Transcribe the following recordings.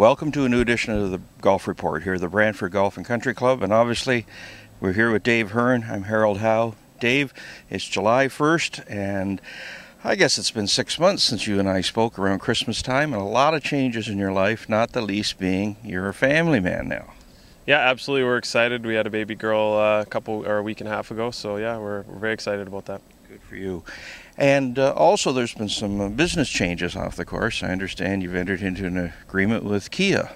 Welcome to a new edition of the Golf Report here at the Brantford Golf and Country Club, and obviously we're here with Dave Hearn. I'm Harold Howe. Dave, it's July 1st, and I guess it's been 6 months since you and I spoke around Christmas time, and a lot of changes in your life, not the least being you're a family man now. Yeah, absolutely. We're excited. We had a baby girl a week and a half ago, so yeah, we're very excited about that. Good for you. And also there's been some business changes off the course. I understand you've entered into an agreement with Kia.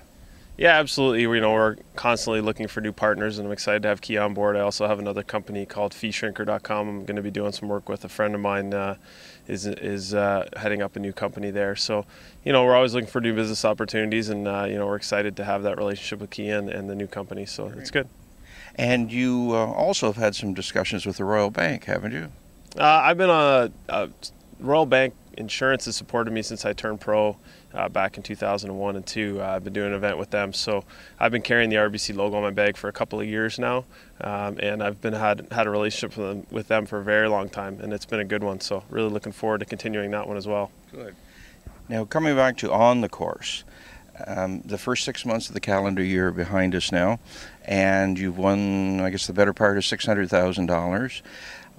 Yeah, absolutely. We're constantly looking for new partners, and I'm excited to have Kia on board. I also have another company called feeshrinker.com. I'm going to be doing some work with a friend of mine is heading up a new company there. So, we're always looking for new business opportunities, and we're excited to have that relationship with Kia and the new company. So it's good. And you also have had some discussions with the Royal Bank, haven't you? I've been on Royal Bank Insurance has supported me since I turned pro back in 2001 and 2. I've been doing an event with them, so I've been carrying the RBC logo on my bag for a couple of years now, and I've had a relationship with them for a very long time, and it's been a good one. So really looking forward to continuing that one as well. Good. Now coming back to on the course, the first 6 months of the calendar year are behind us now, and you've won, I guess, the better part of $600,000.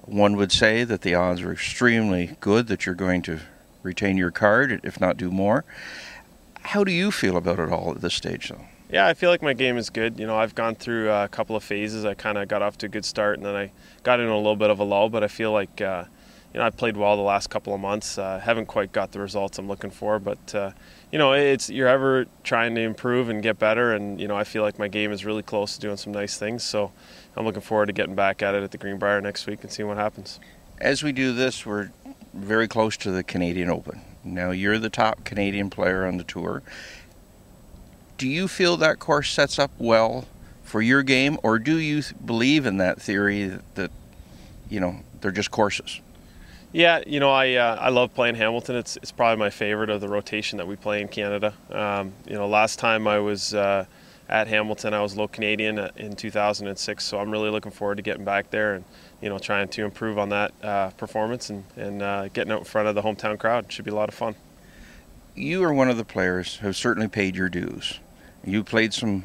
One would say that the odds are extremely good that you're going to retain your card, if not do more. How do you feel about it all at this stage, though? Yeah, I feel like my game is good. I've gone through a couple of phases. I kind of got off to a good start, and then I got into a little bit of a lull, but I feel like I've played well the last couple of months. Haven't quite got the results I'm looking for, but you're ever trying to improve and get better, and I feel like my game is really close to doing some nice things. So I'm looking forward to getting back at it at the Greenbrier next week and seeing what happens. As we do this, we're very close to the Canadian Open. Now, you're the top Canadian player on the tour. Do you feel that course sets up well for your game, or do you believe in that theory that they're just courses? Yeah, I love playing Hamilton. It's probably my favorite of the rotation that we play in Canada. Last time I was at Hamilton, I was low Canadian in 2006, so I'm really looking forward to getting back there and trying to improve on that performance and getting out in front of the hometown crowd. It should be a lot of fun. You are one of the players who have certainly paid your dues. You played some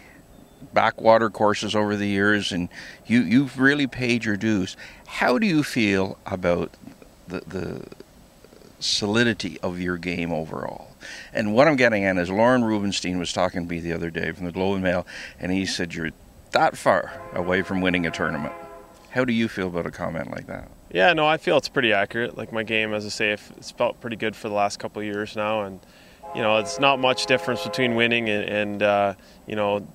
backwater courses over the years, and you've really paid your dues. How do you feel about the solidity of your game overall? And what I'm getting at is Lauren Rubenstein was talking to me the other day from the Globe and Mail, and he said you're that far away from winning a tournament. How do you feel about a comment like that? Yeah, no, I feel it's pretty accurate. Like, my game, as I say, it's felt pretty good for the last couple of years now, and it's not much difference between winning and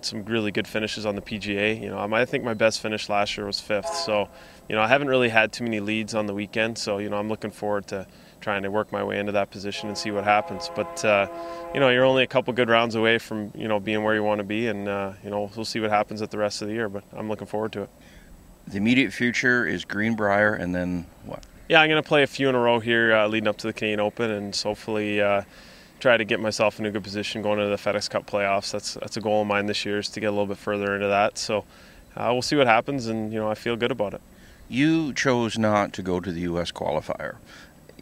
some really good finishes on the PGA. I think my best finish last year was 5th, so I haven't really had too many leads on the weekend, so I'm looking forward to trying to work my way into that position and see what happens. But you're only a couple good rounds away from being where you want to be, and we'll see what happens at the rest of the year, but I'm looking forward to it. The immediate future is Greenbrier, and then what? Yeah, I'm going to play a few in a row here leading up to the Canadian Open, and hopefully try to get myself in a good position going into the FedEx Cup playoffs. That's a goal of mine this year, is to get a little bit further into that. So we'll see what happens, and I feel good about it. You chose not to go to the U.S. qualifier.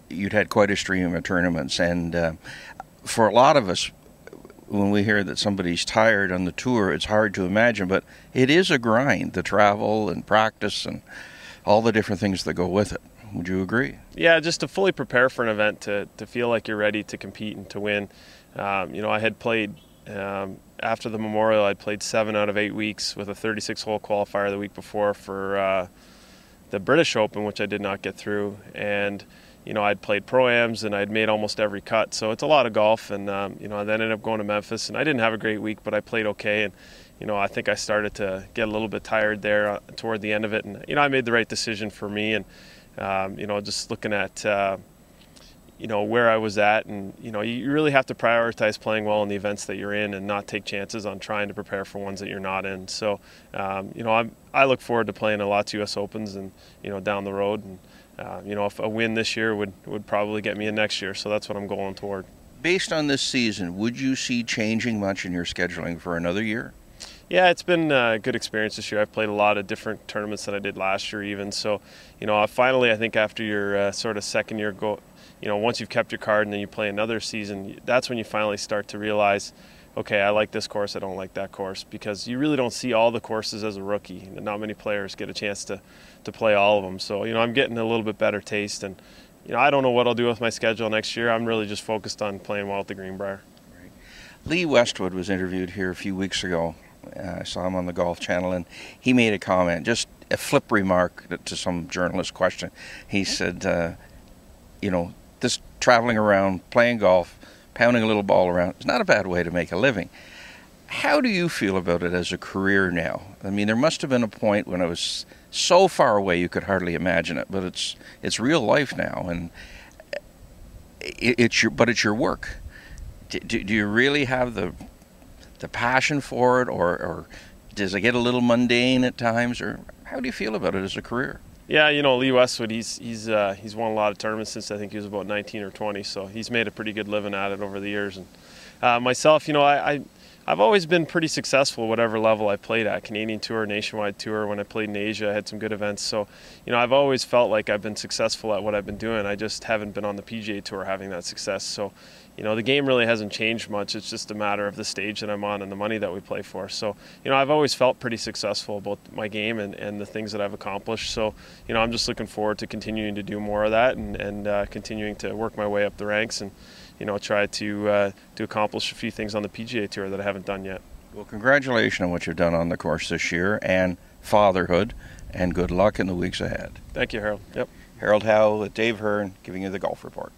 You'd had quite a stream of tournaments, and for a lot of us, when we hear that somebody's tired on the tour, it's hard to imagine, but it is a grind, the travel and practice and all the different things that go with it. Would you agree? Yeah, just to fully prepare for an event, to feel like you're ready to compete and to win. I had played, after the Memorial, I'd played 7 out of 8 weeks with a 36-hole qualifier the week before for the British Open, which I did not get through. And I'd played Pro-Ams, and I'd made almost every cut. So it's a lot of golf, and I then ended up going to Memphis, and I didn't have a great week, but I played okay. And I think I started to get a little bit tired there toward the end of it. And I made the right decision for me, and just looking at where I was at, and you really have to prioritize playing well in the events that you're in and not take chances on trying to prepare for ones that you're not in. So I look forward to playing a lot of U.S. Opens and down the road, and if a win this year would probably get me in next year. So that's what I'm going toward. Based on this season, would you see changing much in your scheduling for another year? Yeah, it's been a good experience this year. I've played a lot of different tournaments than I did last year even. So, finally, I think after your sort of second year once you've kept your card and then you play another season, that's when you finally start to realize okay, I like this course, I don't like that course, because you really don't see all the courses as a rookie. Not many players get a chance to play all of them. So, I'm getting a little bit better taste, and, I don't know what I'll do with my schedule next year. I'm really just focused on playing well at the Greenbrier. Right. Lee Westwood was interviewed here a few weeks ago. I saw him on the Golf Channel, and he made a comment, just a flip remark to some journalist question. He said, this traveling around, playing golf, pounding a little ball around, is not a bad way to make a living. How do you feel about it as a career now? I mean, there must have been a point when it was so far away you could hardly imagine it, but it's real life now, and it's your work. Do you really have the passion for it, or does it get a little mundane at times, or how do you feel about it as a career? Yeah, Lee Westwood, he's won a lot of tournaments since I think he was about 19 or 20, so he's made a pretty good living at it over the years. And myself, I've always been pretty successful whatever level I played at. Canadian Tour, Nationwide Tour. When I played in Asia, I had some good events. So, I've always felt like I've been successful at what I've been doing. I just haven't been on the PGA Tour having that success. So, the game really hasn't changed much. It's just a matter of the stage that I'm on and the money that we play for. So, I've always felt pretty successful about my game and the things that I've accomplished. So, I'm just looking forward to continuing to do more of that and continuing to work my way up the ranks and, try to accomplish a few things on the PGA Tour that I haven't done yet. Well, congratulations on what you've done on the course this year, and fatherhood, and good luck in the weeks ahead. Thank you, Harold. Yep. Harold Howe with Dave Hearn giving you the Golf Report.